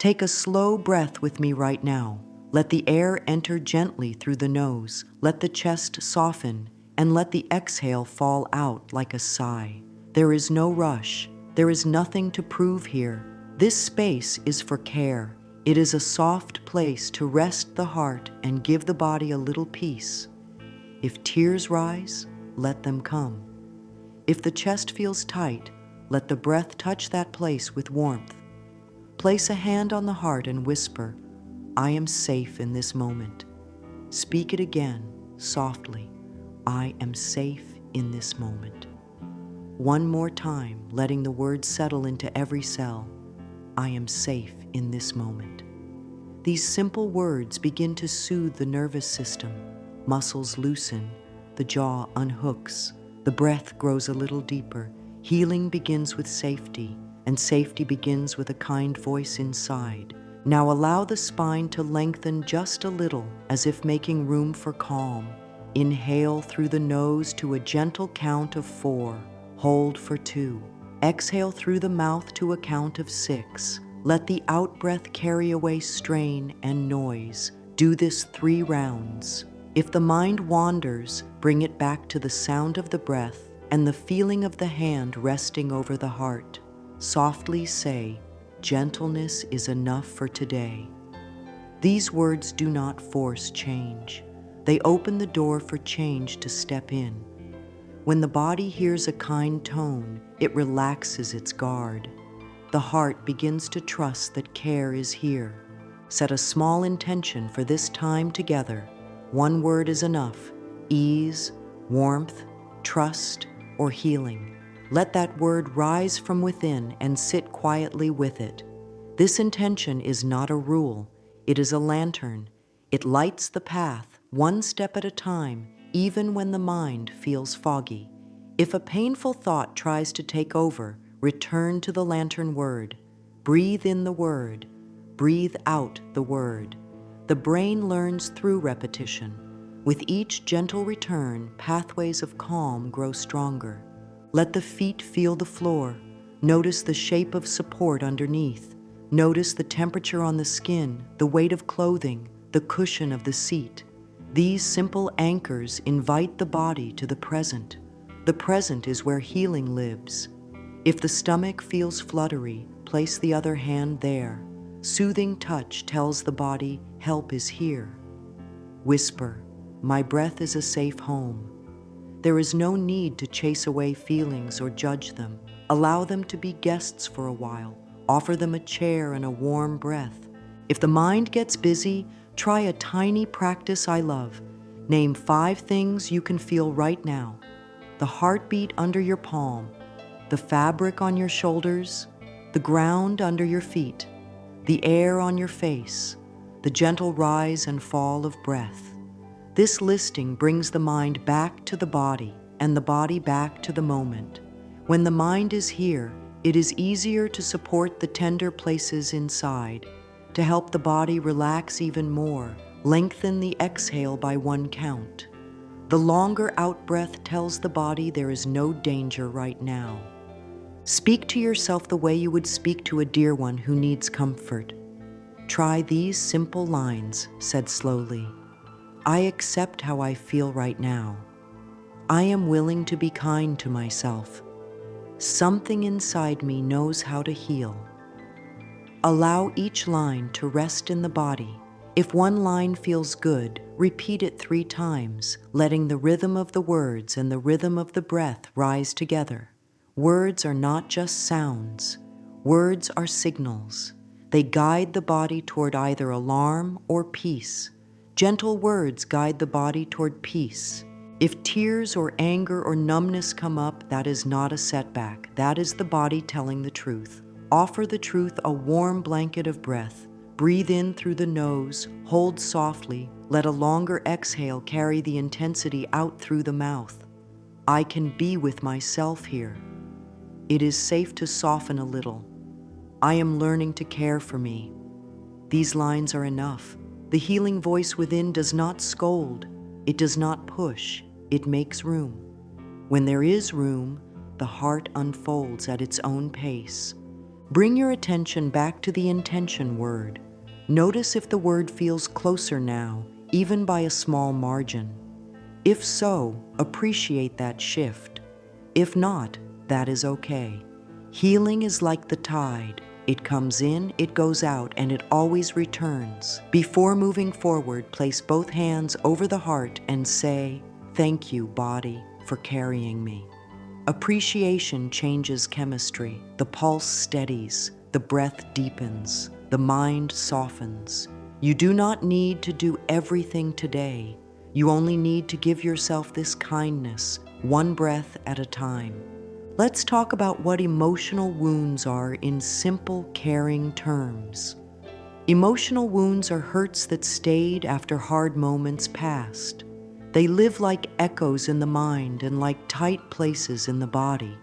Take a slow breath with me right now. Let the air enter gently through the nose. Let the chest soften, and let the exhale fall out like a sigh. There is no rush. There is nothing to prove here. This space is for care. It is a soft place to rest the heart and give the body a little peace. If tears rise, let them come. If the chest feels tight, let the breath touch that place with warmth. Place a hand on the heart and whisper, "I am safe in this moment." Speak it again, softly, "I am safe in this moment." One more time, letting the words settle into every cell, "I am safe in this moment." These simple words begin to soothe the nervous system. Muscles loosen, the jaw unhooks, the breath grows a little deeper. Healing begins with safety, and safety begins with a kind voice inside. Now allow the spine to lengthen just a little, as if making room for calm. Inhale through the nose to a gentle count of 4. Hold for 2. Exhale through the mouth to a count of 6. Let the out-breath carry away strain and noise. Do this 3 rounds. If the mind wanders, bring it back to the sound of the breath and the feeling of the hand resting over the heart. Softly say, "Gentleness is enough for today." These words do not force change. They open the door for change to step in. When the body hears a kind tone, it relaxes its guard. The heart begins to trust that care is here. Set a small intention for this time together. One word is enough: ease, warmth, trust, or healing. Let that word rise from within and sit quietly with it. This intention is not a rule. It is a lantern. It lights the path, one step at a time, even when the mind feels foggy. If a painful thought tries to take over, return to the lantern word. Breathe in the word. Breathe out the word. The brain learns through repetition. With each gentle return, pathways of calm grow stronger. Let the feet feel the floor. Notice the shape of support underneath. Notice the temperature on the skin, the weight of clothing, the cushion of the seat. These simple anchors invite the body to the present. The present is where healing lives. If the stomach feels fluttery, place the other hand there. Soothing touch tells the body help is here. Whisper, "My breath is a safe home." There is no need to chase away feelings or judge them. Allow them to be guests for a while. Offer them a chair and a warm breath. If the mind gets busy, try a tiny practice I love. Name 5 things you can feel right now. The heartbeat under your palm, the fabric on your shoulders, the ground under your feet, the air on your face, the gentle rise and fall of breath. This listing brings the mind back to the body and the body back to the moment. When the mind is here, it is easier to support the tender places inside. To help the body relax even more, lengthen the exhale by 1 count. The longer out-breath tells the body there is no danger right now. Speak to yourself the way you would speak to a dear one who needs comfort. Try these simple lines, said slowly. "I accept how I feel right now. I am willing to be kind to myself. Something inside me knows how to heal." Allow each line to rest in the body. If one line feels good, repeat it 3 times, letting the rhythm of the words and the rhythm of the breath rise together. Words are not just sounds. Words are signals. They guide the body toward either alarm or peace. Gentle words guide the body toward peace. If tears or anger or numbness come up, that is not a setback. That is the body telling the truth. Offer the truth a warm blanket of breath. Breathe in through the nose, hold softly, let a longer exhale carry the intensity out through the mouth. I can be with myself here. It is safe to soften a little. I am learning to care for me. These lines are enough. The healing voice within does not scold. It does not push. It makes room. When there is room, the heart unfolds at its own pace. Bring your attention back to the intention word. Notice if the word feels closer now, even by a small margin. If so, appreciate that shift. If not, that is okay. Healing is like the tide. It comes in, it goes out, and it always returns. Before moving forward, place both hands over the heart and say, "Thank you, body, for carrying me." Appreciation changes chemistry. The pulse steadies, the breath deepens, the mind softens. You do not need to do everything today. You only need to give yourself this kindness, one breath at a time. Let's talk about what emotional wounds are in simple, caring terms. Emotional wounds are hurts that stayed after hard moments passed. They live like echoes in the mind and like tight places in the body.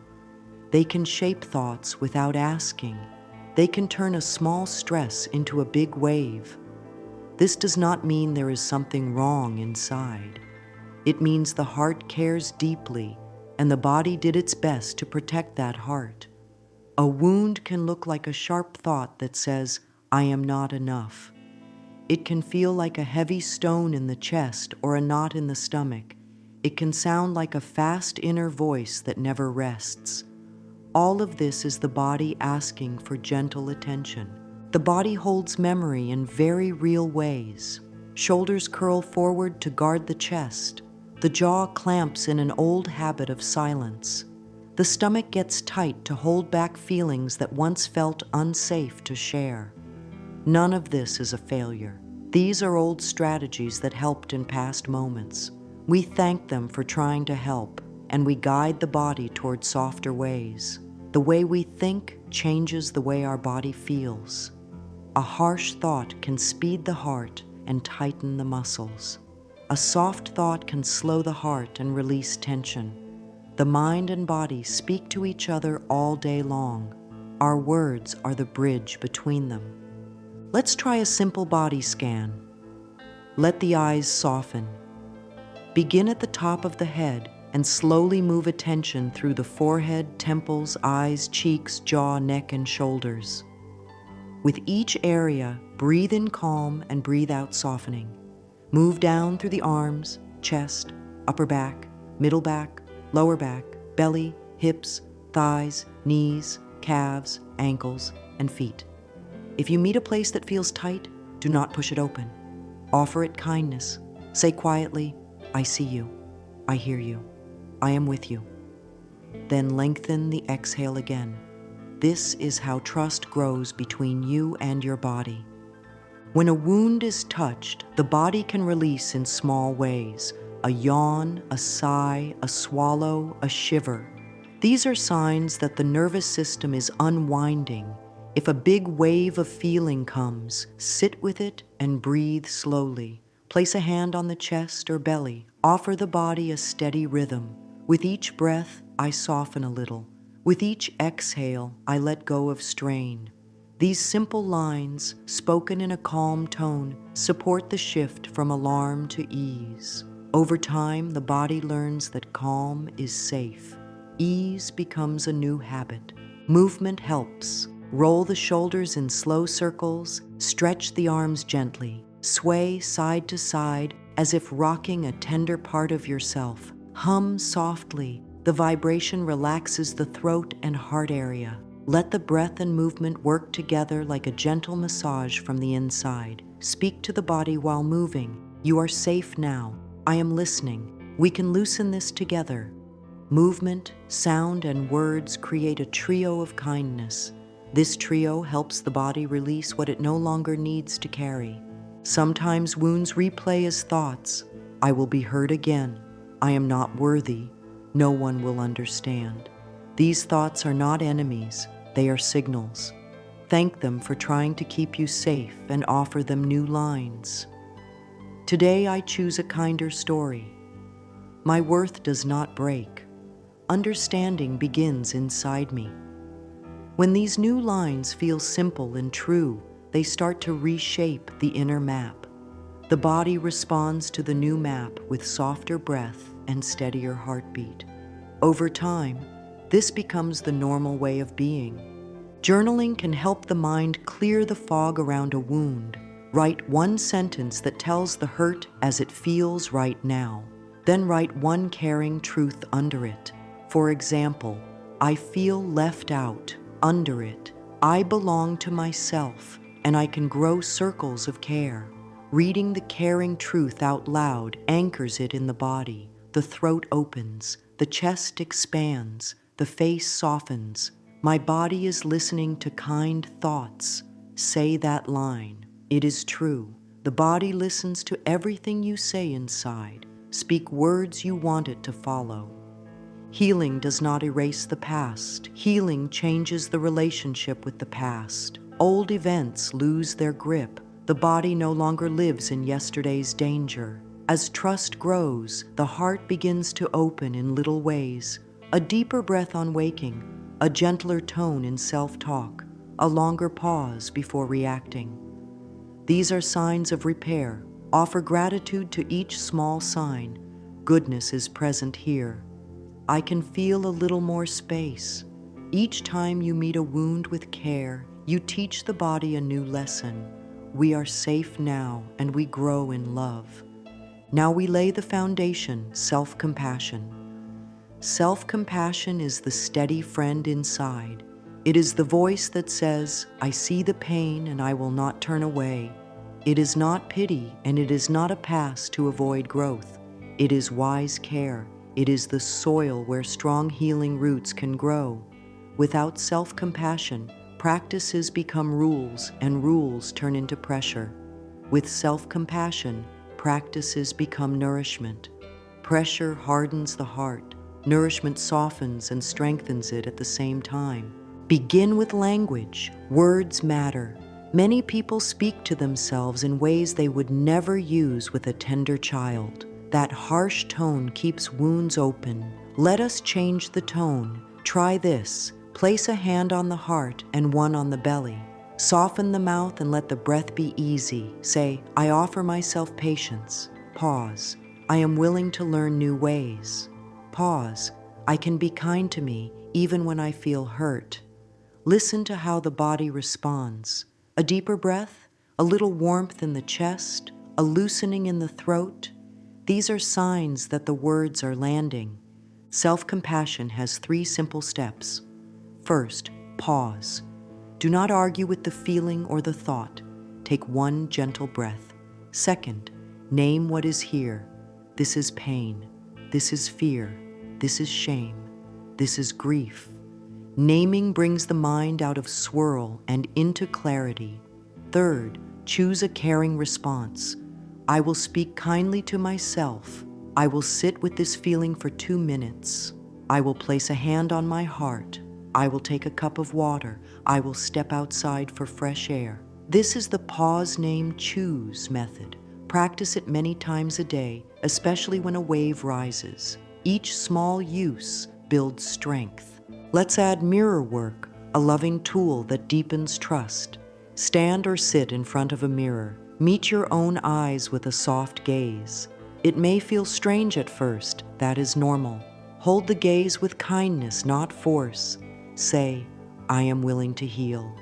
They can shape thoughts without asking. They can turn a small stress into a big wave. This does not mean there is something wrong inside. It means the heart cares deeply, and the body did its best to protect that heart. A wound can look like a sharp thought that says, "I am not enough." It can feel like a heavy stone in the chest or a knot in the stomach. It can sound like a fast inner voice that never rests. All of this is the body asking for gentle attention. The body holds memory in very real ways. Shoulders curl forward to guard the chest. The jaw clamps in an old habit of silence. The stomach gets tight to hold back feelings that once felt unsafe to share. None of this is a failure. These are old strategies that helped in past moments. We thank them for trying to help, and we guide the body toward softer ways. The way we think changes the way our body feels. A harsh thought can speed the heart and tighten the muscles. A soft thought can slow the heart and release tension. The mind and body speak to each other all day long. Our words are the bridge between them. Let's try a simple body scan. Let the eyes soften. Begin at the top of the head and slowly move attention through the forehead, temples, eyes, cheeks, jaw, neck, and shoulders. With each area, breathe in calm and breathe out softening. Move down through the arms, chest, upper back, middle back, lower back, belly, hips, thighs, knees, calves, ankles, and feet. If you meet a place that feels tight, do not push it open. Offer it kindness. Say quietly, "I see you. I hear you. I am with you." Then lengthen the exhale again. This is how trust grows between you and your body. When a wound is touched, the body can release in small ways. A yawn, a sigh, a swallow, a shiver. These are signs that the nervous system is unwinding. If a big wave of feeling comes, sit with it and breathe slowly. Place a hand on the chest or belly. Offer the body a steady rhythm. With each breath, I soften a little. With each exhale, I let go of strain. These simple lines, spoken in a calm tone, support the shift from alarm to ease. Over time, the body learns that calm is safe. Ease becomes a new habit. Movement helps. Roll the shoulders in slow circles, stretch the arms gently, sway side to side as if rocking a tender part of yourself. Hum softly. The vibration relaxes the throat and heart area. Let the breath and movement work together like a gentle massage from the inside. Speak to the body while moving. "You are safe now. I am listening. We can loosen this together." Movement, sound, and words create a trio of kindness. This trio helps the body release what it no longer needs to carry. Sometimes wounds replay as thoughts. "I will be hurt again. I am not worthy. No one will understand." These thoughts are not enemies, they are signals. Thank them for trying to keep you safe and offer them new lines. Today I choose a kinder story. My worth does not break. Understanding begins inside me. When these new lines feel simple and true, they start to reshape the inner map. The body responds to the new map with softer breath and steadier heartbeat. Over time, this becomes the normal way of being. Journaling can help the mind clear the fog around a wound. Write one sentence that tells the hurt as it feels right now. Then write one caring truth under it. For example, I feel left out. Under it, I belong to myself, and I can grow circles of care. Reading the caring truth out loud anchors it in the body. The throat opens, the chest expands, the face softens. My body is listening to kind thoughts. Say that line. It is true. The body listens to everything you say inside. Speak words you want it to follow. Healing does not erase the past. Healing changes the relationship with the past. Old events lose their grip. The body no longer lives in yesterday's danger. As trust grows, the heart begins to open in little ways. A deeper breath on waking, a gentler tone in self-talk, a longer pause before reacting. These are signs of repair. Offer gratitude to each small sign. Goodness is present here. I can feel a little more space. Each time you meet a wound with care, you teach the body a new lesson. We are safe now, and we grow in love. Now we lay the foundation, self-compassion. Self-compassion is the steady friend inside. It is the voice that says, I see the pain and I will not turn away. It is not pity, and it is not a pass to avoid growth. It is wise care. It is the soil where strong healing roots can grow. Without self-compassion, practices become rules, and rules turn into pressure. With self-compassion, practices become nourishment. Pressure hardens the heart. Nourishment softens and strengthens it at the same time. Begin with language. Words matter. Many people speak to themselves in ways they would never use with a tender child. That harsh tone keeps wounds open. Let us change the tone. Try this. Place a hand on the heart and one on the belly. Soften the mouth and let the breath be easy. Say, I offer myself patience. Pause. I am willing to learn new ways. Pause. I can be kind to me even when I feel hurt. Listen to how the body responds. A deeper breath, a little warmth in the chest, a loosening in the throat. These are signs that the words are landing. Self-compassion has 3 simple steps. First, pause. Do not argue with the feeling or the thought. Take one gentle breath. Second, name what is here. This is pain. This is fear. This is shame. This is grief. Naming brings the mind out of swirl and into clarity. Third, choose a caring response. I will speak kindly to myself. I will sit with this feeling for 2 minutes. I will place a hand on my heart. I will take a cup of water. I will step outside for fresh air. This is the pause, name, choose method. Practice it many times a day, especially when a wave rises. Each small use builds strength. Let's add mirror work, a loving tool that deepens trust. Stand or sit in front of a mirror. Meet your own eyes with a soft gaze. It may feel strange at first. That is normal. Hold the gaze with kindness, not force. Say, I am willing to heal.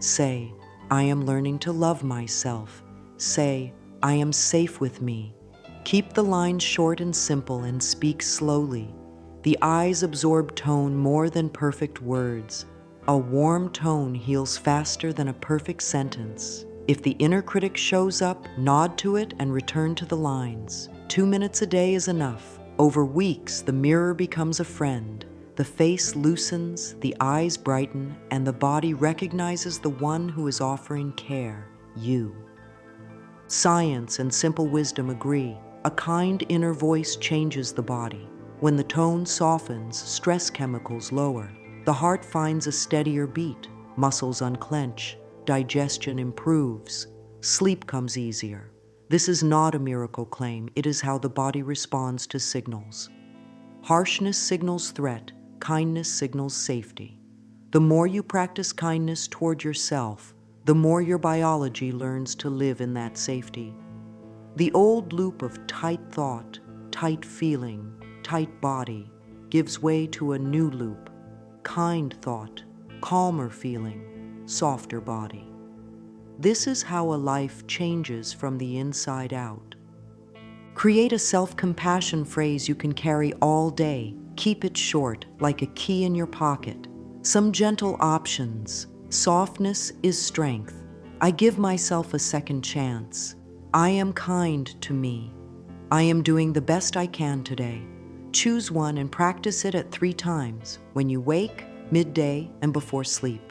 Say, I am learning to love myself. Say, I am safe with me. Keep the lines short and simple and speak slowly. The eyes absorb tone more than perfect words. A warm tone heals faster than a perfect sentence. If the inner critic shows up, nod to it and return to the lines. 2 minutes a day is enough. Over weeks, the mirror becomes a friend. The face loosens, the eyes brighten, and the body recognizes the one who is offering care, you. Science and simple wisdom agree. A kind inner voice changes the body. When the tone softens, stress chemicals lower. The heart finds a steadier beat. Muscles unclench. Digestion improves. Sleep comes easier. This is not a miracle claim. It is how the body responds to signals. Harshness signals threat. Kindness signals safety. The more you practice kindness toward yourself, the more your biology learns to live in that safety. The old loop of tight thought, tight feeling, tight body gives way to a new loop. Kind thought, calmer feeling, softer body. This is how a life changes from the inside out. Create a self-compassion phrase you can carry all day. Keep it short, like a key in your pocket. Some gentle options. Softness is strength. I give myself a second chance. I am kind to me. I am doing the best I can today. Choose one and practice it at 3 times, when you wake, midday, and before sleep.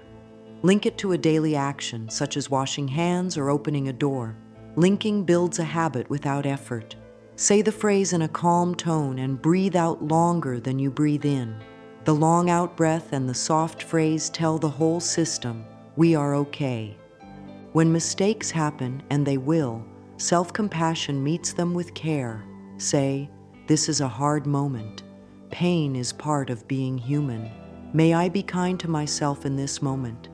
Link it to a daily action, such as washing hands or opening a door. Linking builds a habit without effort. Say the phrase in a calm tone and breathe out longer than you breathe in. The long out breath and the soft phrase tell the whole system, we are okay. When mistakes happen, and they will, self-compassion meets them with care. Say, this is a hard moment. Pain is part of being human. May I be kind to myself in this moment.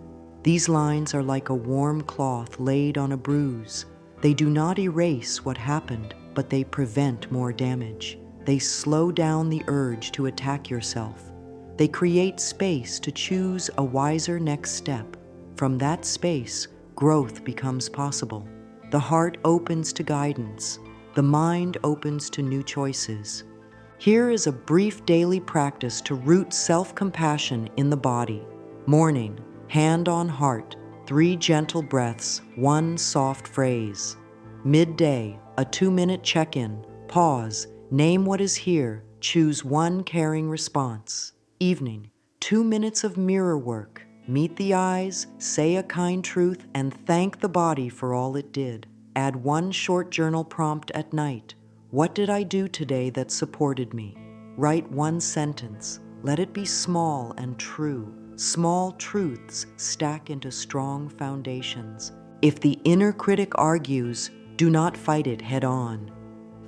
These lines are like a warm cloth laid on a bruise. They do not erase what happened, but they prevent more damage. They slow down the urge to attack yourself. They create space to choose a wiser next step. From that space, growth becomes possible. The heart opens to guidance. The mind opens to new choices. Here is a brief daily practice to root self-compassion in the body. Morning, hand on heart, 3 gentle breaths, 1 soft phrase. Midday, a 2-minute check-in. Pause, name what is here, choose 1 caring response. Evening, 2 minutes of mirror work. Meet the eyes, say a kind truth, and thank the body for all it did. Add 1 short journal prompt at night. What did I do today that supported me? Write 1 sentence. Let it be small and true. Small truths stack into strong foundations. If the inner critic argues, do not fight it head on.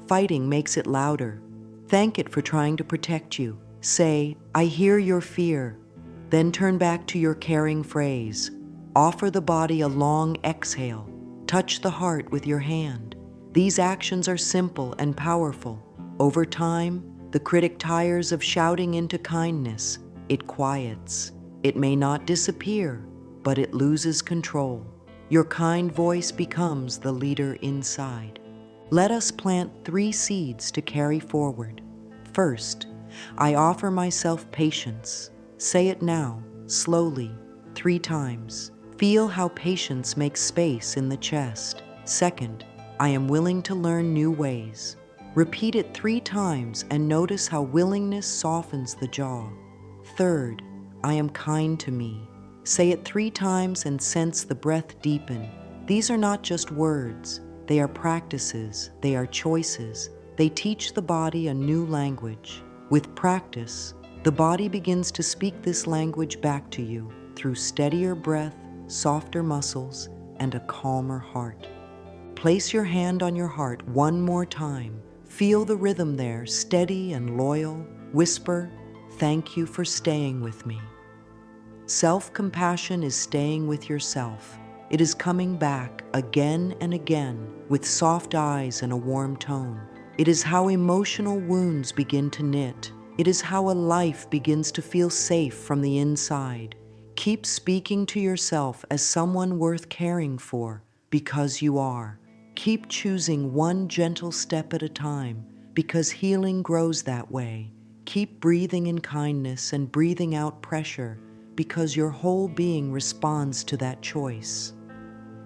Fighting makes it louder. Thank it for trying to protect you. Say, I hear your fear. Then turn back to your caring phrase. Offer the body a long exhale. Touch the heart with your hand. These actions are simple and powerful. Over time, the critic tires of shouting into kindness. It quiets. It may not disappear, but it loses control. Your kind voice becomes the leader inside. Let us plant 3 seeds to carry forward. First, I offer myself patience. Say it now, slowly, 3 times. Feel how patience makes space in the chest. Second, I am willing to learn new ways. Repeat it 3 times and notice how willingness softens the jaw. Third, I am kind to me. Say it 3 times and sense the breath deepen. These are not just words. They are practices. They are choices. They teach the body a new language. With practice, the body begins to speak this language back to you through steadier breath, softer muscles, and a calmer heart. Place your hand on your heart 1 more time. Feel the rhythm there, steady and loyal. Whisper, thank you for staying with me. Self-compassion is staying with yourself. It is coming back again and again with soft eyes and a warm tone. It is how emotional wounds begin to knit. It is how a life begins to feel safe from the inside. Keep speaking to yourself as someone worth caring for, because you are. Keep choosing 1 gentle step at a time, because healing grows that way. Keep breathing in kindness and breathing out pressure, because your whole being responds to that choice.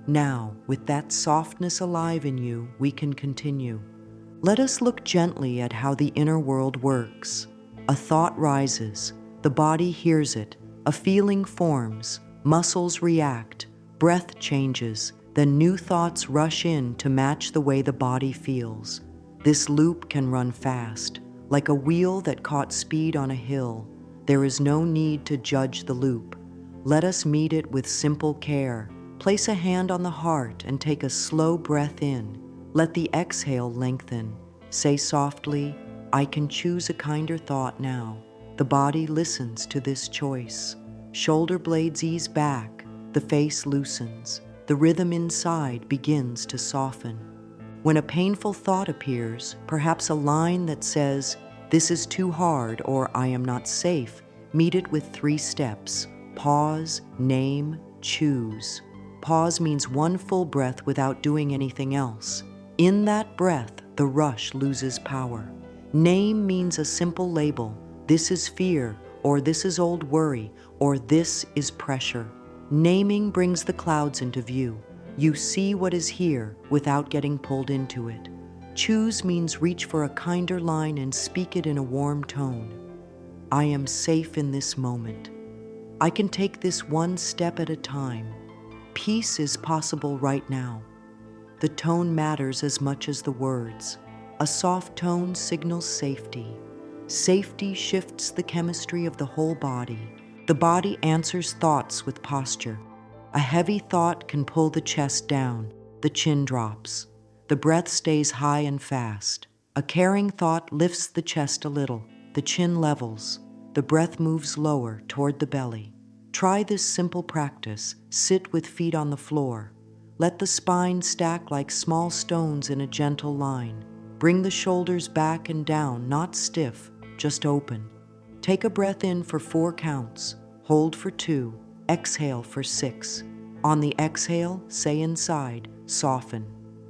Now, with that softness alive in you, we can continue. Let us look gently at how the inner world works. A thought rises, the body hears it, a feeling forms, muscles react, breath changes, then new thoughts rush in to match the way the body feels. This loop can run fast, like a wheel that caught speed on a hill. There is no need to judge the loop. Let us meet it with simple care. Place a hand on the heart and take a slow breath in. Let the exhale lengthen. Say softly, I can choose a kinder thought now. The body listens to this choice. Shoulder blades ease back, the face loosens. The rhythm inside begins to soften. When a painful thought appears, perhaps a line that says, this is too hard or I am not safe, meet it with 3 steps. Pause, name, choose. Pause means one full breath without doing anything else. In that breath, the rush loses power. Name means a simple label. This is fear, or this is old worry, or this is pressure. Naming brings the clouds into view. You see what is here without getting pulled into it. Choose means reach for a kinder line and speak it in a warm tone. I am safe in this moment. I can take this one step at a time. Peace is possible right now. The tone matters as much as the words. A soft tone signals safety. Safety shifts the chemistry of the whole body. The body answers thoughts with posture. A heavy thought can pull the chest down. The chin drops. The breath stays high and fast. A caring thought lifts the chest a little. The chin levels. The breath moves lower toward the belly. Try this simple practice. Sit with feet on the floor. Let the spine stack like small stones in a gentle line. Bring the shoulders back and down, not stiff, just open. Take a breath in for 4 counts. Hold for 2. Exhale for 6. On the exhale, say inside, soften.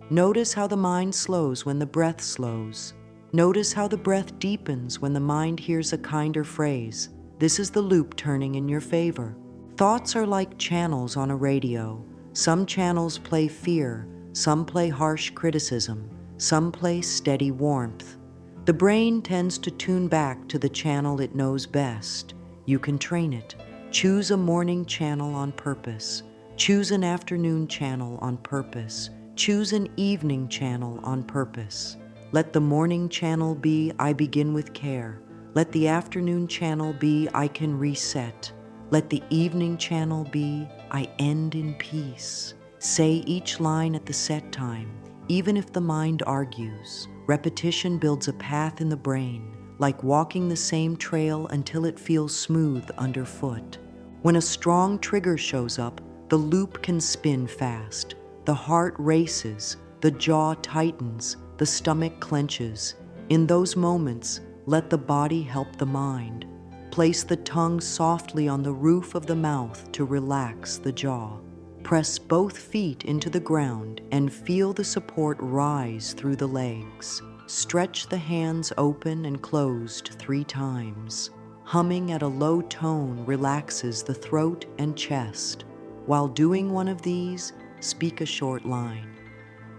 Notice how the mind slows when the breath slows. Notice how the breath deepens when the mind hears a kinder phrase. This is the loop turning in your favor. Thoughts are like channels on a radio. Some channels play fear, some play harsh criticism, some play steady warmth. The brain tends to tune back to the channel it knows best. You can train it. Choose a morning channel on purpose. Choose an afternoon channel on purpose. Choose an evening channel on purpose. Let the morning channel be, I begin with care. Let the afternoon channel be, I can reset. Let the evening channel be, I end in peace. Say each line at the set time, even if the mind argues. Repetition builds a path in the brain, like walking the same trail until it feels smooth underfoot. When a strong trigger shows up, the loop can spin fast. The heart races, the jaw tightens, the stomach clenches. In those moments, let the body help the mind. Place the tongue softly on the roof of the mouth to relax the jaw. Press both feet into the ground and feel the support rise through the legs. Stretch the hands open and closed 3 times. Humming at a low tone relaxes the throat and chest. While doing one of these, speak a short line.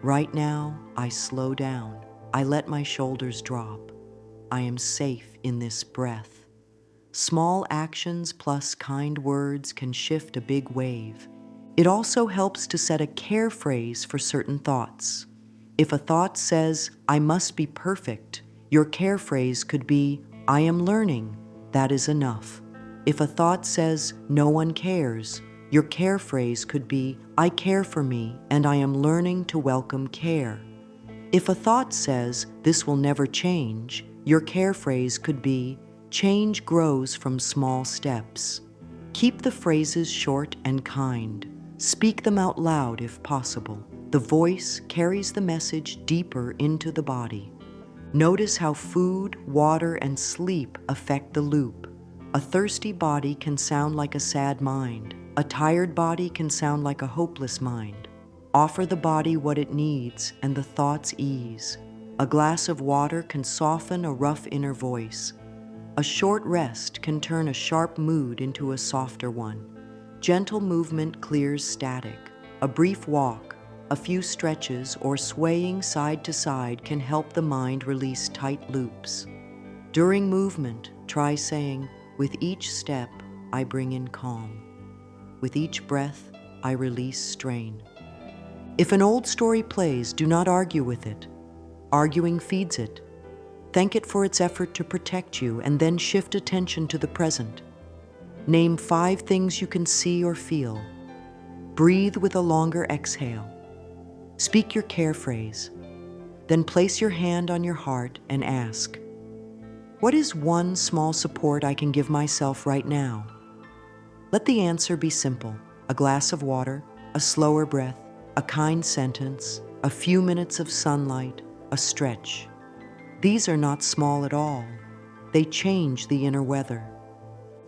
Right now, I slow down. I let my shoulders drop. I am safe in this breath. Small actions plus kind words can shift a big wave. It also helps to set a care phrase for certain thoughts. If a thought says, I must be perfect, your care phrase could be, I am learning. That is enough. If a thought says, no one cares, your care phrase could be, I care for me and I am learning to welcome care. If a thought says, this will never change, your care phrase could be, change grows from small steps. Keep the phrases short and kind. Speak them out loud if possible. The voice carries the message deeper into the body. Notice how food, water, and sleep affect the loop. A thirsty body can sound like a sad mind. A tired body can sound like a hopeless mind. Offer the body what it needs and the thoughts ease. A glass of water can soften a rough inner voice. A short rest can turn a sharp mood into a softer one. Gentle movement clears static. A brief walk, a few stretches, or swaying side to side can help the mind release tight loops. During movement, try saying, with each step, I bring in calm. With each breath, I release strain. If an old story plays, do not argue with it. Arguing feeds it. Thank it for its effort to protect you and then shift attention to the present. Name 5 things you can see or feel. Breathe with a longer exhale. Speak your care phrase. Then place your hand on your heart and ask, what is one small support I can give myself right now? Let the answer be simple. A glass of water, a slower breath, a kind sentence, a few minutes of sunlight, a stretch. These are not small at all. They change the inner weather.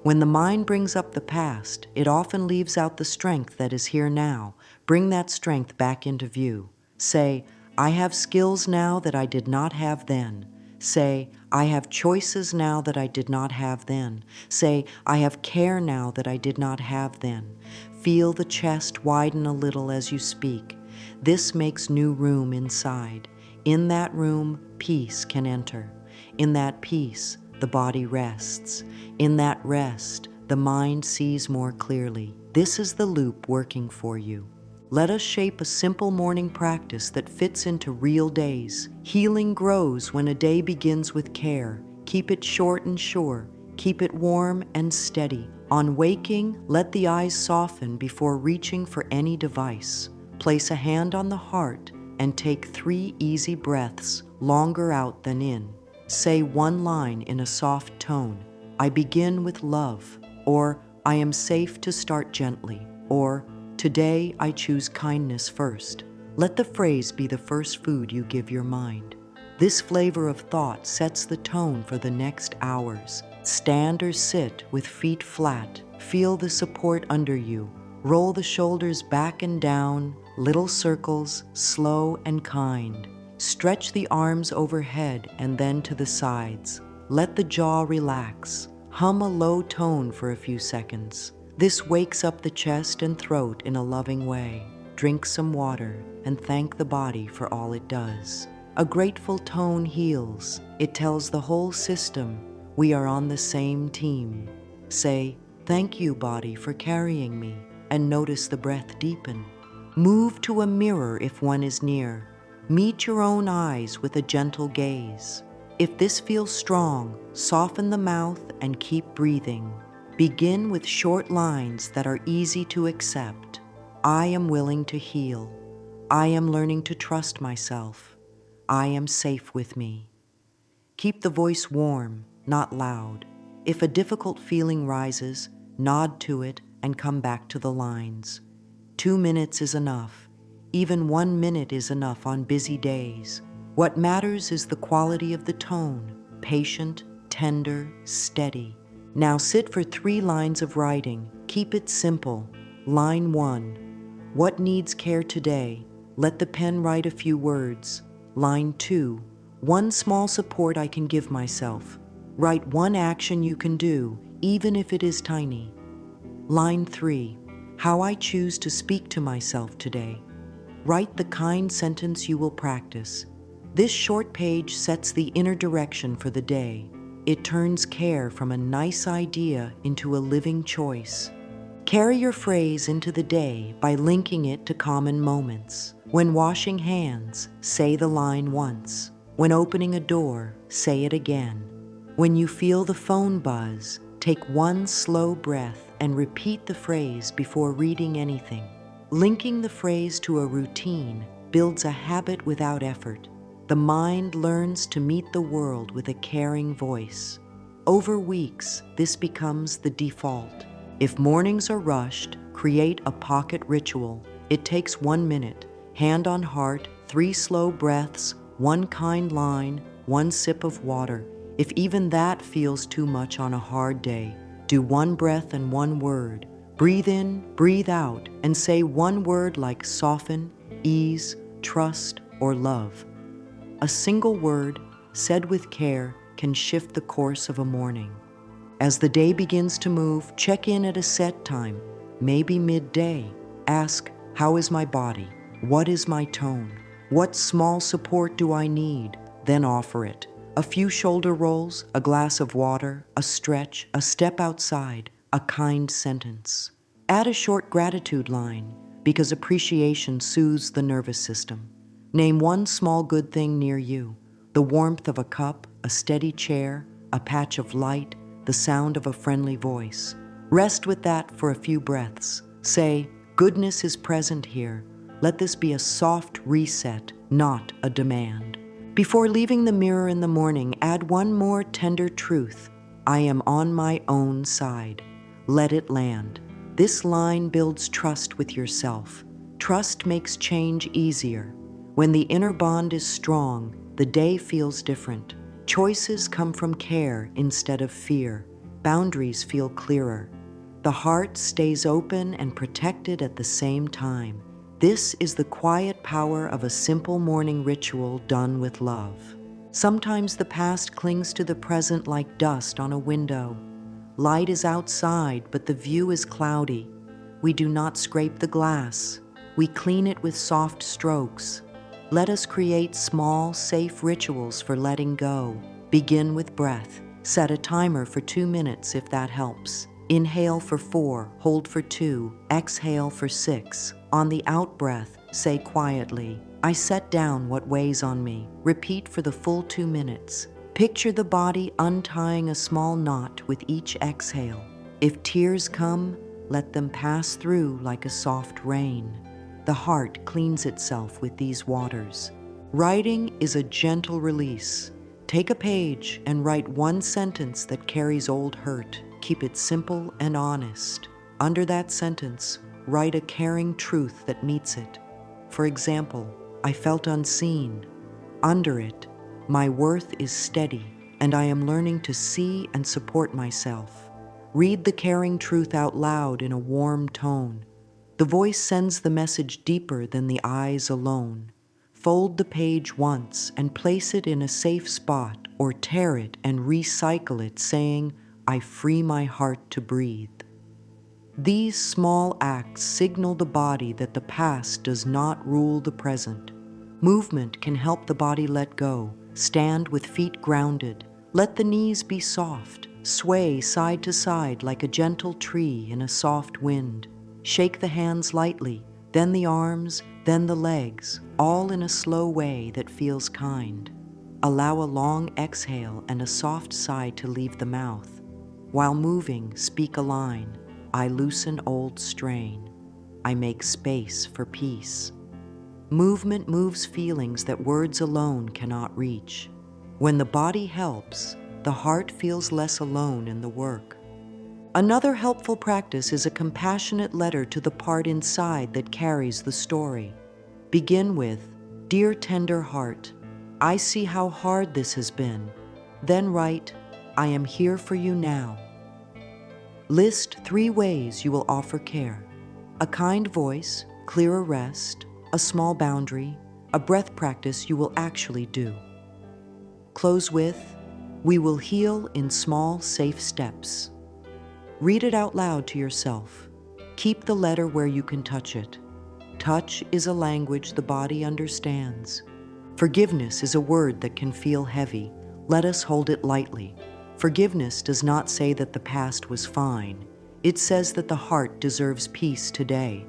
When the mind brings up the past, it often leaves out the strength that is here now. Bring that strength back into view. Say, I have skills now that I did not have then. Say, I have choices now that I did not have then. Say, I have care now that I did not have then. Feel the chest widen a little as you speak. This makes new room inside. In that room, peace can enter. In that peace, the body rests. In that rest, the mind sees more clearly. This is the loop working for you. Let us shape a simple morning practice that fits into real days. Healing grows when a day begins with care. Keep it short and sure. Keep it warm and steady. On waking, let the eyes soften before reaching for any device. Place a hand on the heart and take 3 easy breaths, longer out than in. Say one line in a soft tone. I begin with love, or I am safe to start gently, or today I choose kindness first. Let the phrase be the first food you give your mind. This flavor of thought sets the tone for the next hours. Stand or sit with feet flat. Feel the support under you. Roll the shoulders back and down, little circles, slow and kind. Stretch the arms overhead and then to the sides. Let the jaw relax. Hum a low tone for a few seconds. This wakes up the chest and throat in a loving way. Drink some water and thank the body for all it does. A grateful tone heals. It tells the whole system we are on the same team. Say, thank you, body, for carrying me, and notice the breath deepen. Move to a mirror if one is near. Meet your own eyes with a gentle gaze. If this feels strong, soften the mouth and keep breathing. Begin with short lines that are easy to accept. I am willing to heal. I am learning to trust myself. I am safe with me. Keep the voice warm, not loud. If a difficult feeling rises, nod to it and come back to the lines. 2 minutes is enough. Even 1 minute is enough on busy days. What matters is the quality of the tone, patient, tender, steady. Now sit for 3 lines of writing. Keep it simple. Line 1, what needs care today? Let the pen write a few words. Line 2, one small support I can give myself. Write 1 action you can do, even if it is tiny. Line 3, how I choose to speak to myself today. Write the kind sentence you will practice. This short page sets the inner direction for the day. It turns care from a nice idea into a living choice. Carry your phrase into the day by linking it to common moments. When washing hands, say the line once. When opening a door, say it again. When you feel the phone buzz, take 1 slow breath and repeat the phrase before reading anything. Linking the phrase to a routine builds a habit without effort. The mind learns to meet the world with a caring voice. Over weeks, this becomes the default. If mornings are rushed, create a pocket ritual. It takes 1 minute. Hand on heart, 3 slow breaths, 1 kind line, 1 sip of water. If even that feels too much on a hard day, do 1 breath and 1 word. Breathe in, breathe out, and say 1 word like soften, ease, trust, or love. A single word, said with care, can shift the course of a morning. As the day begins to move, check in at a set time, maybe midday. Ask, how is my body? What is my tone? What small support do I need? Then offer it. A few shoulder rolls, a glass of water, a stretch, a step outside, a kind sentence. Add a short gratitude line, because appreciation soothes the nervous system. Name 1 small good thing near you. The warmth of a cup, a steady chair, a patch of light, the sound of a friendly voice. Rest with that for a few breaths. Say, goodness is present here. Let this be a soft reset, not a demand. Before leaving the mirror in the morning, add 1 more tender truth. I am on my own side. Let it land. This line builds trust with yourself. Trust makes change easier. When the inner bond is strong, the day feels different. Choices come from care instead of fear. boundaries feel clearer. The heart stays open and protected at the same time. This is the quiet power of a simple morning ritual done with love. Sometimes the past clings to the present like dust on a window. Light is outside, but the view is cloudy. We do not scrape the glass. We clean it with soft strokes. Let us create small, safe rituals for letting go. Begin with breath. Set a timer for 2 minutes if that helps. Inhale for 4, hold for 2, exhale for 6. On the out-breath, say quietly, I set down what weighs on me. Repeat for the full 2 minutes. Picture the body untying a small knot with each exhale. If tears come, let them pass through like a soft rain. The heart cleans itself with these waters. Writing is a gentle release. Take a page and write one sentence that carries old hurt. Keep it simple and honest. Under that sentence, write a caring truth that meets it. For example, I felt unseen. Under it, my worth is steady, and I am learning to see and support myself. Read the caring truth out loud in a warm tone. The voice sends the message deeper than the eyes alone. Fold the page once and place it in a safe spot, or tear it and recycle it, saying, I free my heart to breathe. These small acts signal the body that the past does not rule the present. Movement can help the body let go. Stand with feet grounded. Let the knees be soft. Sway side to side like a gentle tree in a soft wind. Shake the hands lightly, then the arms, then the legs, all in a slow way that feels kind. Allow a long exhale and a soft sigh to leave the mouth. While moving, speak a line. I loosen old strain. I make space for peace. Movement moves feelings that words alone cannot reach. When the body helps, the heart feels less alone in the work. Another helpful practice is a compassionate letter to the part inside that carries the story. Begin with, Dear tender heart, I see how hard this has been. Then write, I am here for you now. List 3 ways you will offer care. A kind voice, clearer rest, a small boundary, a breath practice you will actually do. Close with, we will heal in small, safe steps. Read it out loud to yourself. Keep the letter where you can touch it. Touch is a language the body understands. Forgiveness is a word that can feel heavy. Let us hold it lightly. Forgiveness does not say that the past was fine. It says that the heart deserves peace today.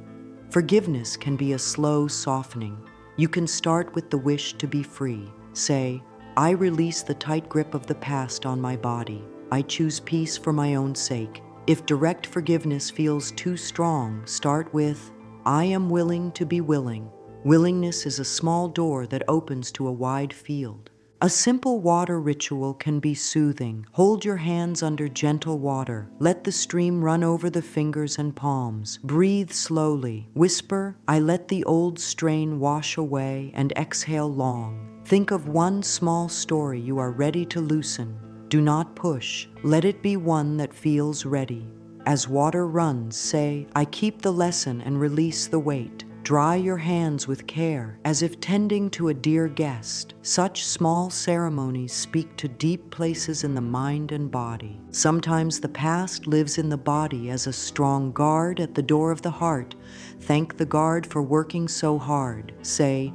Forgiveness can be a slow softening. You can start with the wish to be free. Say, I release the tight grip of the past on my body. I choose peace for my own sake. If direct forgiveness feels too strong, start with, I am willing to be willing. Willingness is a small door that opens to a wide field. A simple water ritual can be soothing. Hold your hands under gentle water. Let the stream run over the fingers and palms. Breathe slowly. Whisper, I let the old strain wash away, and exhale long. Think of one small story you are ready to loosen. Do not push. Let it be one that feels ready. As water runs, say, I keep the lesson and release the weight. Dry your hands with care, as if tending to a dear guest. Such small ceremonies speak to deep places in the mind and body. Sometimes the past lives in the body as a strong guard at the door of the heart. Thank the guard for working so hard. Say,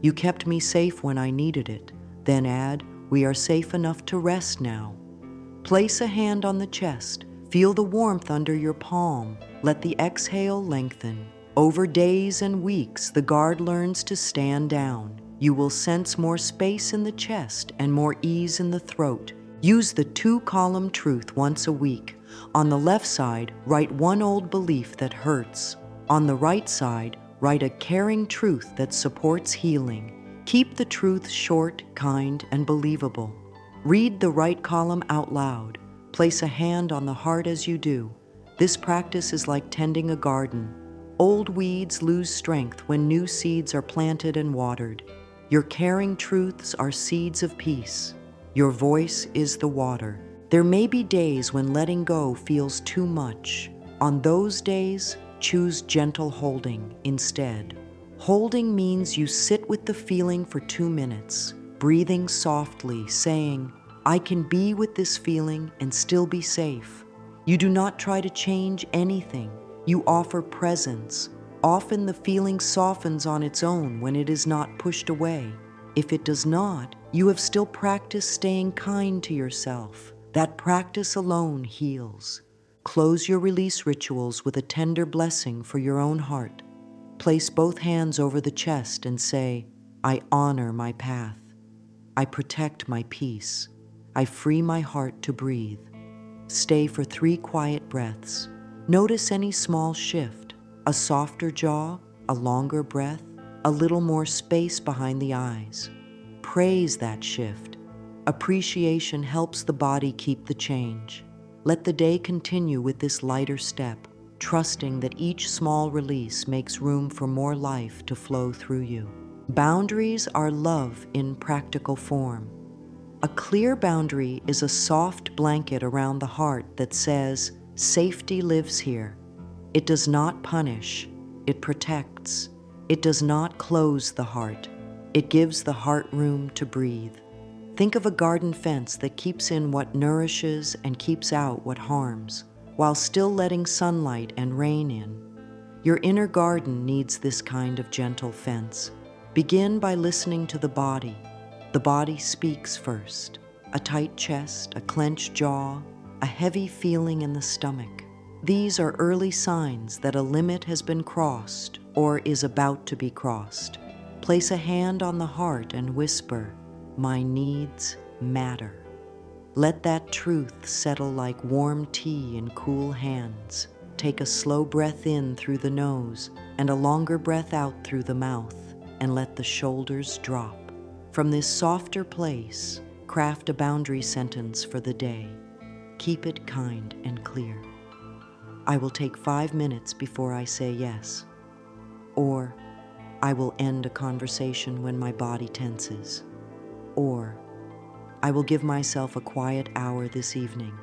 you kept me safe when I needed it. Then add, we are safe enough to rest now. Place a hand on the chest. Feel the warmth under your palm. Let the exhale lengthen. Over days and weeks, the guard learns to stand down. You will sense more space in the chest and more ease in the throat. Use the 2-column truth once a week. On the left side, write one old belief that hurts. On the right side, write a caring truth that supports healing. Keep the truth short, kind, and believable. Read the right column out loud. Place a hand on the heart as you do. This practice is like tending a garden. Old weeds lose strength when new seeds are planted and watered. Your caring truths are seeds of peace. Your voice is the water. There may be days when letting go feels too much. On those days, choose gentle holding instead. Holding means you sit with the feeling for 2 minutes, breathing softly, saying, "I can be with this feeling and still be safe." You do not try to change anything. You offer presence. Often the feeling softens on its own when it is not pushed away. If it does not, you have still practiced staying kind to yourself. That practice alone heals. Close your release rituals with a tender blessing for your own heart. Place both hands over the chest and say, "I honor my path. I protect my peace. I free my heart to breathe." Stay for 3 quiet breaths. Notice any small shift, a softer jaw, a longer breath, a little more space behind the eyes. Praise that shift. Appreciation helps the body keep the change. Let the day continue with this lighter step, trusting that each small release makes room for more life to flow through you. Boundaries are love in practical form. A clear boundary is a soft blanket around the heart that says, "Safety lives here." It does not punish, it protects. It does not close the heart. It gives the heart room to breathe. Think of a garden fence that keeps in what nourishes and keeps out what harms, while still letting sunlight and rain in. Your inner garden needs this kind of gentle fence. Begin by listening to the body. The body speaks first. A tight chest, a clenched jaw, a heavy feeling in the stomach. These are early signs that a limit has been crossed or is about to be crossed. Place a hand on the heart and whisper, "My needs matter." Let that truth settle like warm tea in cool hands. Take a slow breath in through the nose and a longer breath out through the mouth, and let the shoulders drop. From this softer place, craft a boundary sentence for the day. Keep it kind and clear. "I will take 5 minutes before I say yes." Or, "I will end a conversation when my body tenses." Or, "I will give myself a quiet hour this evening."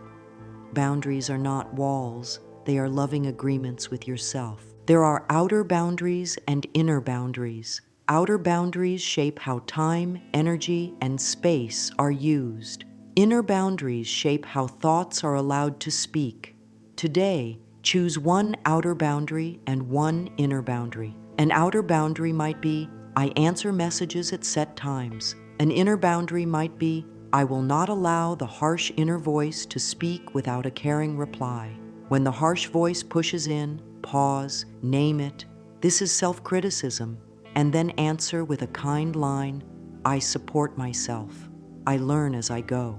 Boundaries are not walls, they are loving agreements with yourself. There are outer boundaries and inner boundaries. Outer boundaries shape how time, energy, and space are used. Inner boundaries shape how thoughts are allowed to speak. Today, choose one outer boundary and one inner boundary. An outer boundary might be, "I answer messages at set times." An inner boundary might be, "I will not allow the harsh inner voice to speak without a caring reply." When the harsh voice pushes in, pause, name it. This is self-criticism, and then answer with a kind line, "I support myself. I learn as I go."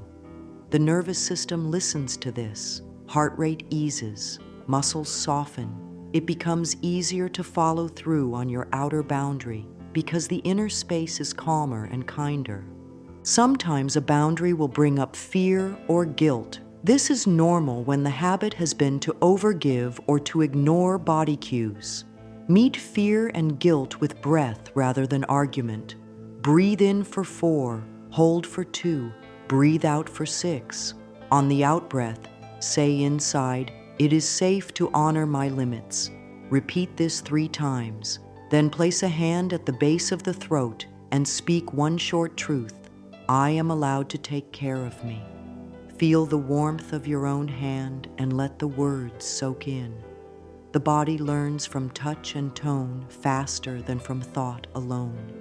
The nervous system listens to this. Heart rate eases, muscles soften. It becomes easier to follow through on your outer boundary because the inner space is calmer and kinder. Sometimes a boundary will bring up fear or guilt. This is normal when the habit has been to overgive or to ignore body cues. Meet fear and guilt with breath rather than argument. Breathe in for 4, hold for 2, breathe out for 6. On the out-breath, say inside, "It is safe to honor my limits." Repeat this 3 times. Then place a hand at the base of the throat and speak one short truth. "I am allowed to take care of me." Feel the warmth of your own hand and let the words soak in. The body learns from touch and tone faster than from thought alone.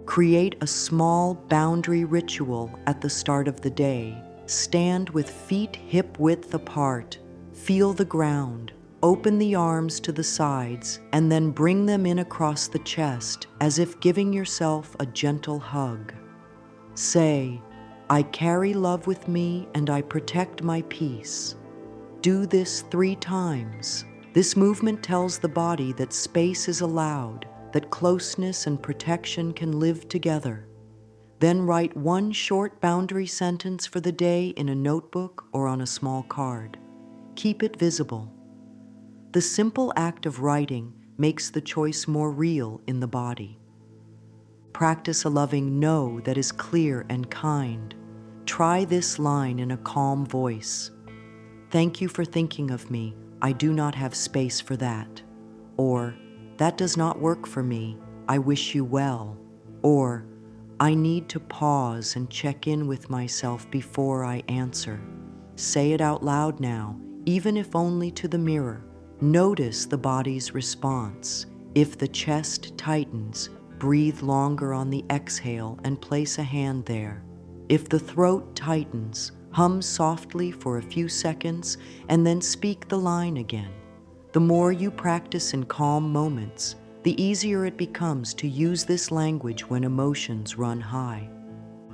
Create a small boundary ritual at the start of the day. Stand with feet hip-width apart. Feel the ground. Open the arms to the sides and then bring them in across the chest as if giving yourself a gentle hug. Say, "I carry love with me and I protect my peace." Do this 3 times. This movement tells the body that space is allowed, that closeness and protection can live together. Then write one short boundary sentence for the day in a notebook or on a small card. Keep it visible. The simple act of writing makes the choice more real in the body. Practice a loving no that is clear and kind. Try this line in a calm voice. Thank you for thinking of me. I do not have space for that. Or, that does not work for me. I wish you well. Or, I need to pause and check in with myself before I answer. Say it out loud now, even if only to the mirror. Notice the body's response. If the chest tightens, breathe longer on the exhale and place a hand there. If the throat tightens, hum softly for a few seconds and then speak the line again. The more you practice in calm moments, the easier it becomes to use this language when emotions run high.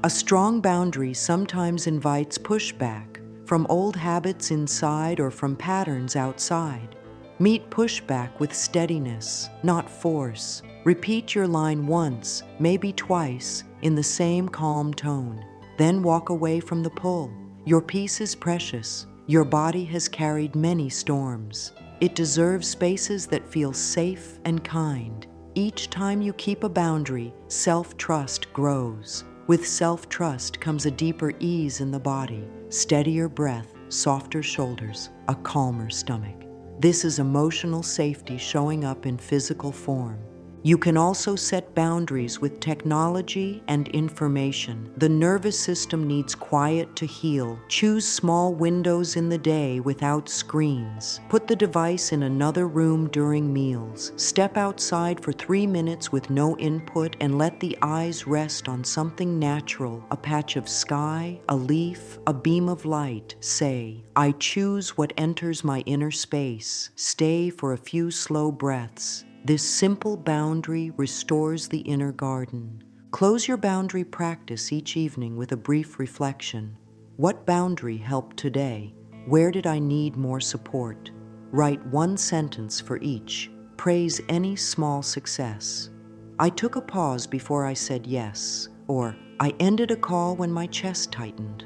A strong boundary sometimes invites pushback from old habits inside or from patterns outside. Meet pushback with steadiness, not force. Repeat your line once, maybe twice, in the same calm tone. Then walk away from the pull. Your peace is precious. Your body has carried many storms. It deserves spaces that feel safe and kind. Each time you keep a boundary, self-trust grows. With self-trust comes a deeper ease in the body, steadier breath, softer shoulders, a calmer stomach. This is emotional safety showing up in physical form. You can also set boundaries with technology and information. The nervous system needs quiet to heal. Choose small windows in the day without screens. Put the device in another room during meals. Step outside for 3 minutes with no input and let the eyes rest on something natural, a patch of sky, a leaf, a beam of light. Say, I choose what enters my inner space. Stay for a few slow breaths. This simple boundary restores the inner garden. Close your boundary practice each evening with a brief reflection. What boundary helped today? Where did I need more support? Write one sentence for each. Praise any small success. I took a pause before I said yes, or I ended a call when my chest tightened.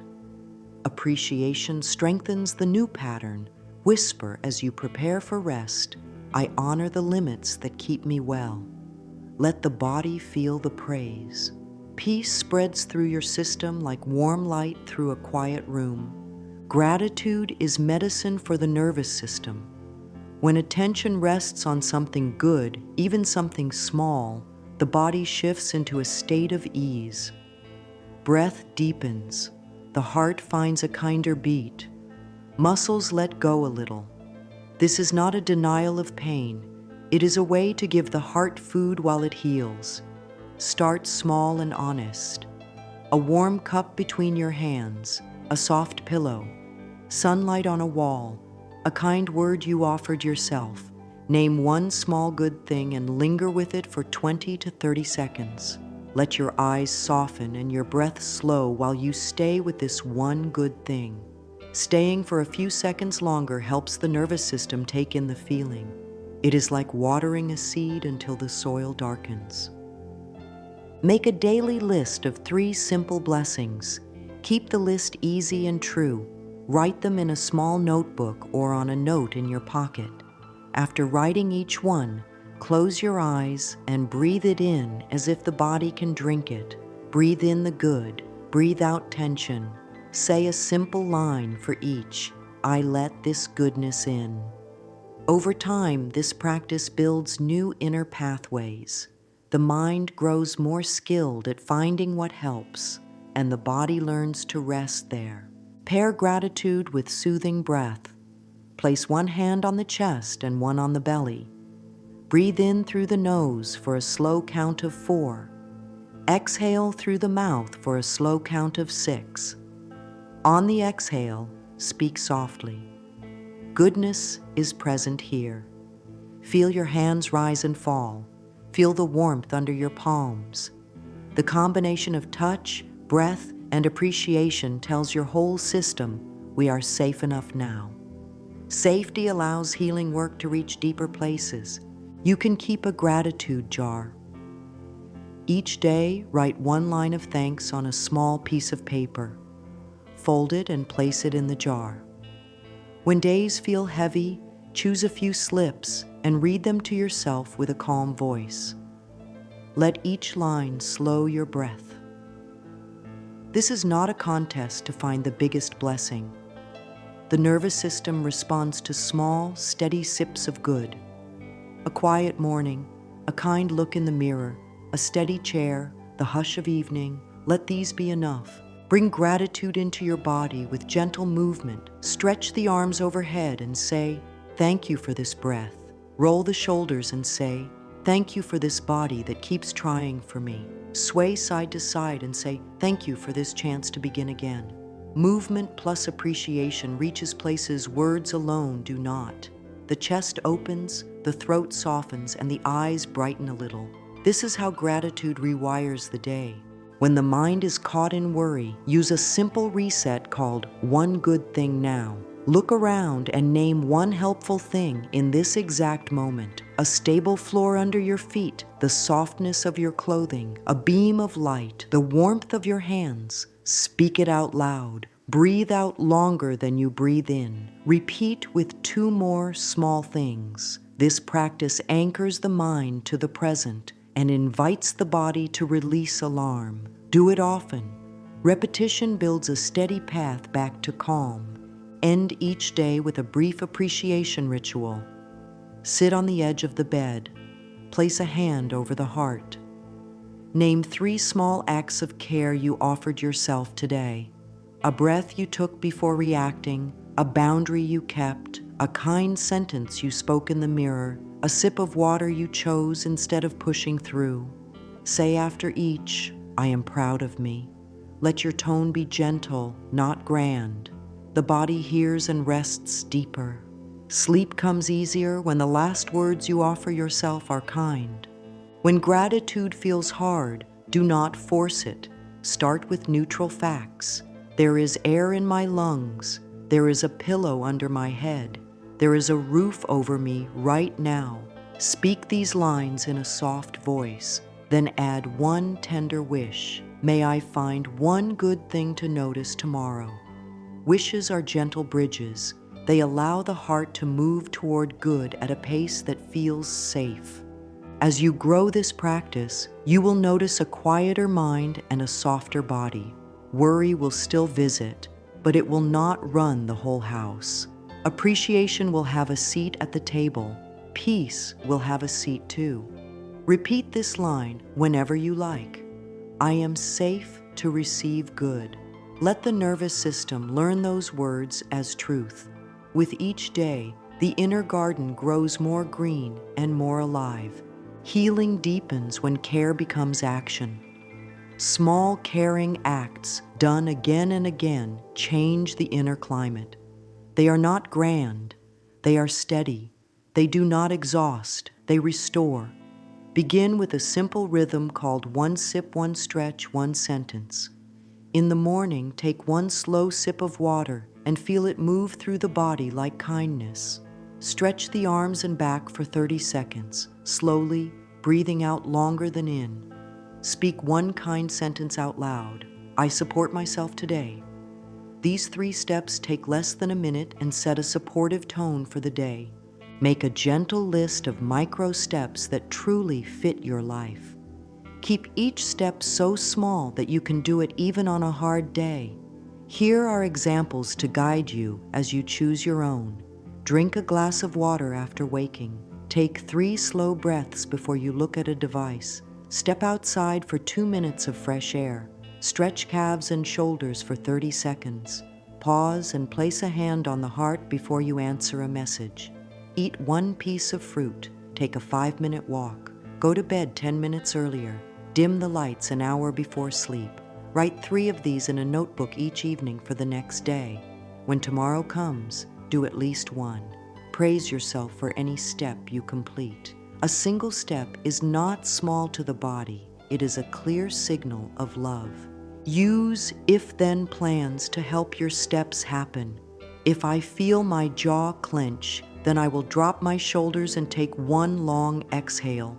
Appreciation strengthens the new pattern. Whisper as you prepare for rest. I honor the limits that keep me well. Let the body feel the praise. Peace spreads through your system like warm light through a quiet room. Gratitude is medicine for the nervous system. When attention rests on something good, even something small, the body shifts into a state of ease. Breath deepens. The heart finds a kinder beat. Muscles let go a little. This is not a denial of pain. It is a way to give the heart food while it heals. Start small and honest. A warm cup between your hands, a soft pillow, sunlight on a wall, a kind word you offered yourself. Name one small good thing and linger with it for 20 to 30 seconds. Let your eyes soften and your breath slow while you stay with this one good thing. Staying for a few seconds longer helps the nervous system take in the feeling. It is like watering a seed until the soil darkens. Make a daily list of 3 simple blessings. Keep the list easy and true. Write them in a small notebook or on a note in your pocket. After writing each one, close your eyes and breathe it in as if the body can drink it. Breathe in the good, breathe out tension. Say a simple line for each. I let this goodness in. Over time, this practice builds new inner pathways. The mind grows more skilled at finding what helps, and the body learns to rest there. Pair gratitude with soothing breath. Place one hand on the chest and one on the belly. Breathe in through the nose for a slow count of 4. Exhale through the mouth for a slow count of 6. On the exhale, speak softly. Goodness is present here. Feel your hands rise and fall. Feel the warmth under your palms. The combination of touch, breath, and appreciation tells your whole system, we are safe enough now. Safety allows healing work to reach deeper places. You can keep a gratitude jar. Each day, write one line of thanks on a small piece of paper. Fold it and place it in the jar. When days feel heavy, choose a few slips and read them to yourself with a calm voice. Let each line slow your breath. This is not a contest to find the biggest blessing. The nervous system responds to small, steady sips of good. A quiet morning, a kind look in the mirror, a steady chair, the hush of evening, let these be enough. Bring gratitude into your body with gentle movement. Stretch the arms overhead and say, "Thank you for this breath." Roll the shoulders and say, "Thank you for this body that keeps trying for me." Sway side to side and say, "Thank you for this chance to begin again." Movement plus appreciation reaches places words alone do not. The chest opens, the throat softens, and the eyes brighten a little. This is how gratitude rewires the day. When the mind is caught in worry, use a simple reset called "One Good Thing Now." Look around and name one helpful thing in this exact moment. A stable floor under your feet, the softness of your clothing, a beam of light, the warmth of your hands. Speak it out loud. Breathe out longer than you breathe in. Repeat with 2 more small things. This practice anchors the mind to the present and invites the body to release alarm. Do it often. Repetition builds a steady path back to calm. End each day with a brief appreciation ritual. Sit on the edge of the bed. Place a hand over the heart. Name 3 small acts of care you offered yourself today. A breath you took before reacting, a boundary you kept, a kind sentence you spoke in the mirror, a sip of water you chose instead of pushing through. Say after each, "I am proud of me." Let your tone be gentle, not grand. The body hears and rests deeper. Sleep comes easier when the last words you offer yourself are kind. When gratitude feels hard, do not force it. Start with neutral facts. There is air in my lungs. There is a pillow under my head. There is a roof over me right now. Speak these lines in a soft voice, then add one tender wish. May I find one good thing to notice tomorrow. Wishes are gentle bridges. They allow the heart to move toward good at a pace that feels safe. As you grow this practice, you will notice a quieter mind and a softer body. Worry will still visit, but it will not run the whole house. Appreciation will have a seat at the table. Peace will have a seat too. Repeat this line whenever you like. I am safe to receive good. Let the nervous system learn those words as truth. With each day, the inner garden grows more green and more alive. Healing deepens when care becomes action. Small, caring acts done again and again change the inner climate. They are not grand. They are steady. They do not exhaust. They restore. Begin with a simple rhythm called one sip, one stretch, one sentence. In the morning, take one slow sip of water and feel it move through the body like kindness. Stretch the arms and back for 30 seconds, slowly, breathing out longer than in. Speak one kind sentence out loud. I support myself today. These 3 steps take less than a minute and set a supportive tone for the day. Make a gentle list of micro steps that truly fit your life. Keep each step so small that you can do it even on a hard day. Here are examples to guide you as you choose your own. Drink a glass of water after waking. Take 3 slow breaths before you look at a device. Step outside for 2 minutes of fresh air. Stretch calves and shoulders for 30 seconds. Pause and place a hand on the heart before you answer a message. Eat 1 piece of fruit. Take a 5-minute walk. Go to bed 10 minutes earlier. Dim the lights an hour before sleep. Write 3 of these in a notebook each evening for the next day. When tomorrow comes, do at least 1. Praise yourself for any step you complete. A single step is not small to the body. It is a clear signal of love. Use if-then plans to help your steps happen. If I feel my jaw clench, then I will drop my shoulders and take 1 long exhale.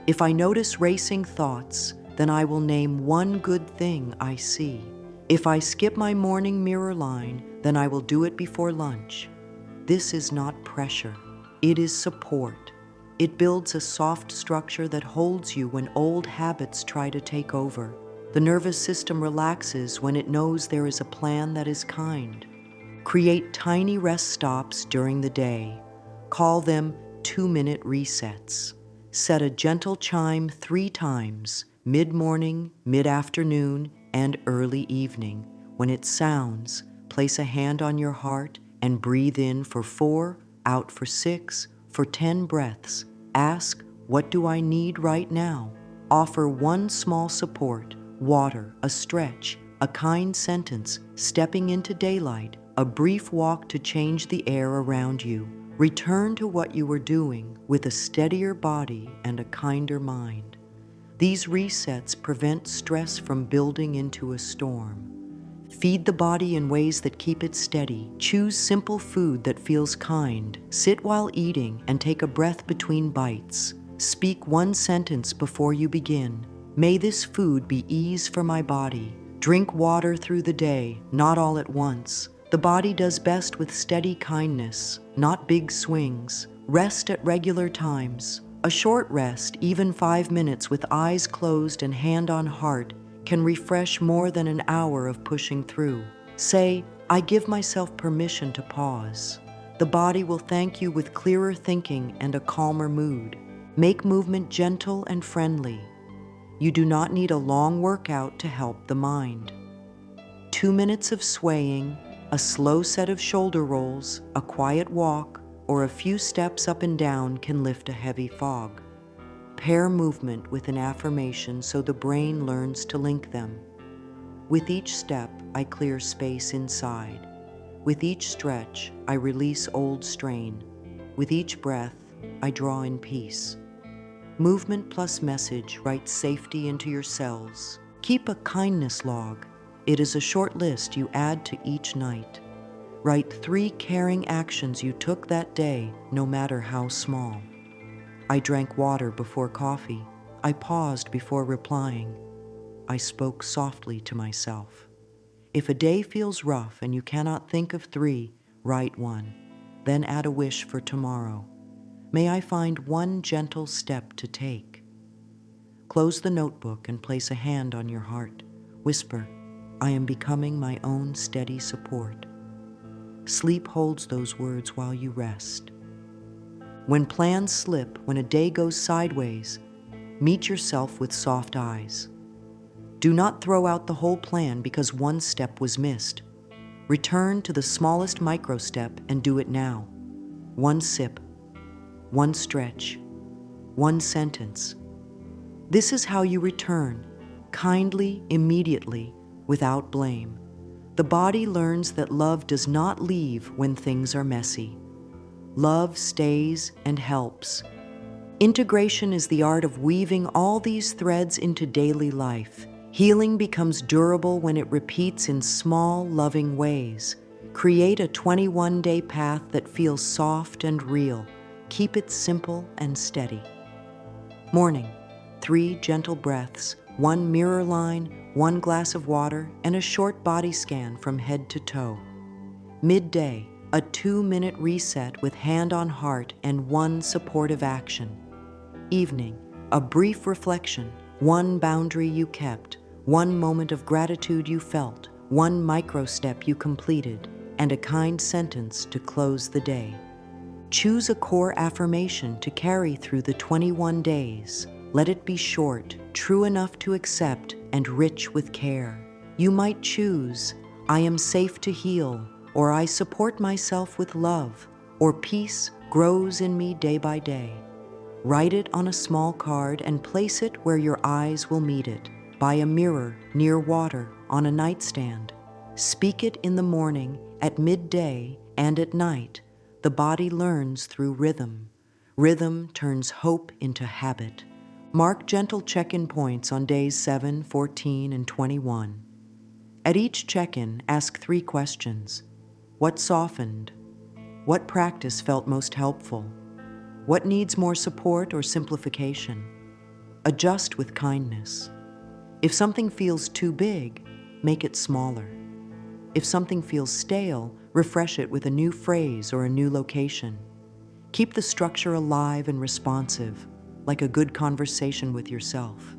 If I notice racing thoughts, then I will name 1 good thing I see. If I skip my morning mirror line, then I will do it before lunch. This is not pressure. It is support. It builds a soft structure that holds you when old habits try to take over. The nervous system relaxes when it knows there is a plan that is kind. Create tiny rest stops during the day. Call them 2-minute resets. Set a gentle chime 3 times, mid-morning, mid-afternoon, and early evening. When it sounds, place a hand on your heart and breathe in for 4, out for 6, for 10 breaths. Ask, what do I need right now? Offer one small support, water, a stretch, a kind sentence, stepping into daylight, a brief walk to change the air around you. Return to what you were doing with a steadier body and a kinder mind. These resets prevent stress from building into a storm. Feed the body in ways that keep it steady. Choose simple food that feels kind. Sit while eating and take a breath between bites. Speak one sentence before you begin. May this food be ease for my body. Drink water through the day, not all at once. The body does best with steady kindness, not big swings. Rest at regular times. A short rest, even 5 minutes with eyes closed and hand on heart, can refresh more than an hour of pushing through. Say, I give myself permission to pause. The body will thank you with clearer thinking and a calmer mood. Make movement gentle and friendly. You do not need a long workout to help the mind. 2 minutes of swaying, a slow set of shoulder rolls, a quiet walk, or a few steps up and down can lift a heavy fog. Pair movement with an affirmation so the brain learns to link them. With each step, I clear space inside. With each stretch, I release old strain. With each breath, I draw in peace. Movement plus message writes safety into your cells. Keep a kindness log. It is a short list you add to each night. Write 3 caring actions you took that day, no matter how small. I drank water before coffee. I paused before replying. I spoke softly to myself. If a day feels rough and you cannot think of 3, write 1. Then add a wish for tomorrow. May I find one gentle step to take. Close the notebook and place a hand on your heart. Whisper, I am becoming my own steady support. Sleep holds those words while you rest. When plans slip, when a day goes sideways, meet yourself with soft eyes. Do not throw out the whole plan because one step was missed. Return to the smallest micro step and do it now. 1 sip, 1 stretch, 1 sentence. This is how you return, kindly, immediately, without blame. The body learns that love does not leave when things are messy. Love stays and helps. Integration is the art of weaving all these threads into daily life. Healing becomes durable when it repeats in small, loving ways. Create a 21-day path that feels soft and real. Keep it simple and steady. Morning, 3 gentle breaths, 1 mirror line, 1 glass of water, and a short body scan from head to toe. Midday, a 2-minute reset with hand on heart and 1 supportive action. Evening, a brief reflection, 1 boundary you kept, 1 moment of gratitude you felt, 1 micro step you completed, and a kind sentence to close the day. Choose a core affirmation to carry through the 21 days. Let it be short, true enough to accept, and rich with care. You might choose, I am safe to heal, or I support myself with love, or peace grows in me day by day. Write it on a small card and place it where your eyes will meet it, by a mirror, near water, on a nightstand. Speak it in the morning, at midday, and at night. The body learns through rhythm. Rhythm turns hope into habit. Mark gentle check-in points on days 7, 14, and 21. At each check-in, ask 3 questions. What softened? What practice felt most helpful? What needs more support or simplification? Adjust with kindness. If something feels too big, make it smaller. If something feels stale, refresh it with a new phrase or a new location. Keep the structure alive and responsive, like a good conversation with yourself.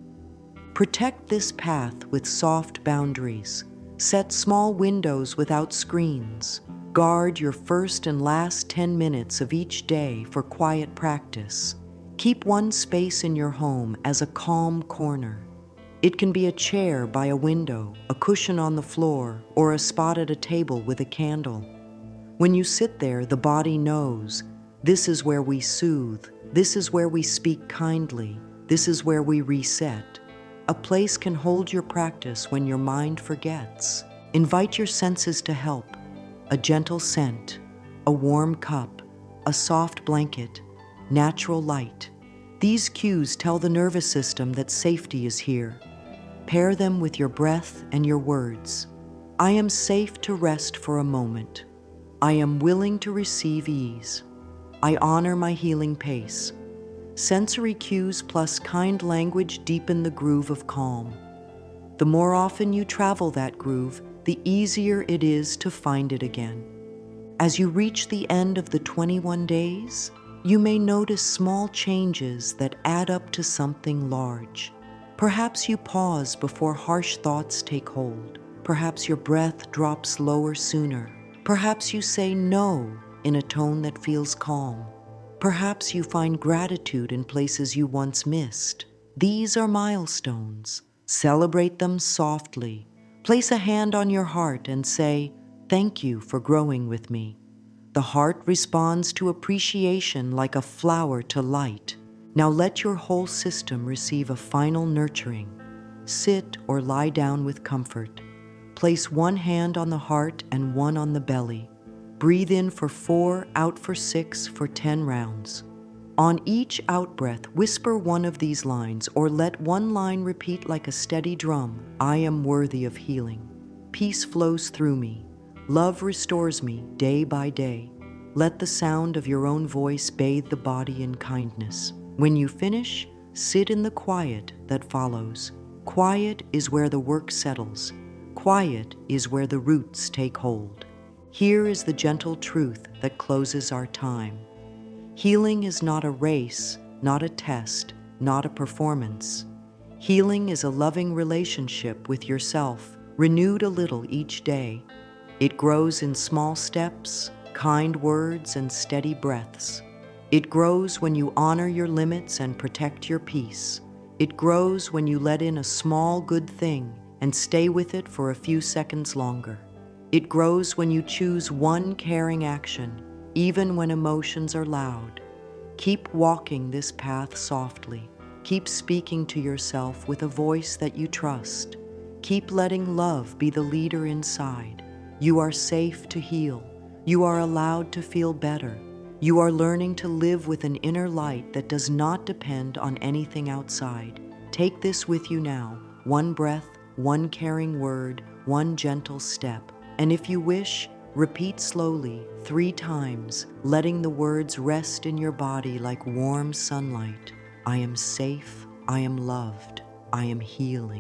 Protect this path with soft boundaries. Set small windows without screens. Guard your first and last 10 minutes of each day for quiet practice. Keep one space in your home as a calm corner. It can be a chair by a window, a cushion on the floor, or a spot at a table with a candle. When you sit there, the body knows, this is where we soothe, this is where we speak kindly, this is where we reset. A place can hold your practice when your mind forgets. Invite your senses to help. A gentle scent, a warm cup, a soft blanket, natural light. These cues tell the nervous system that safety is here. Pair them with your breath and your words. I am safe to rest for a moment. I am willing to receive ease. I honor my healing pace. Sensory cues plus kind language deepen the groove of calm. The more often you travel that groove, the easier it is to find it again. As you reach the end of the 21 days, you may notice small changes that add up to something large. Perhaps you pause before harsh thoughts take hold. Perhaps your breath drops lower sooner. Perhaps you say no in a tone that feels calm. Perhaps you find gratitude in places you once missed. These are milestones. Celebrate them softly. Place a hand on your heart and say, "Thank you for growing with me." The heart responds to appreciation like a flower to light. Now let your whole system receive a final nurturing. Sit or lie down with comfort. Place one hand on the heart and one on the belly. Breathe in for 4, out for 6 for 10 rounds. On each out-breath, whisper one of these lines or let one line repeat like a steady drum. I am worthy of healing. Peace flows through me. Love restores me day by day. Let the sound of your own voice bathe the body in kindness. When you finish, sit in the quiet that follows. Quiet is where the work settles. Quiet is where the roots take hold. Here is the gentle truth that closes our time. Healing is not a race, not a test, not a performance. Healing is a loving relationship with yourself, renewed a little each day. It grows in small steps, kind words, and steady breaths. It grows when you honor your limits and protect your peace. It grows when you let in a small good thing and stay with it for a few seconds longer. It grows when you choose one caring action, even when emotions are loud. Keep walking this path softly. Keep speaking to yourself with a voice that you trust. Keep letting love be the leader inside. You are safe to heal. You are allowed to feel better. You are learning to live with an inner light that does not depend on anything outside. Take this with you now. One breath, one caring word, one gentle step. And if you wish, repeat slowly 3 times, letting the words rest in your body like warm sunlight. I am safe, I am loved, I am healing.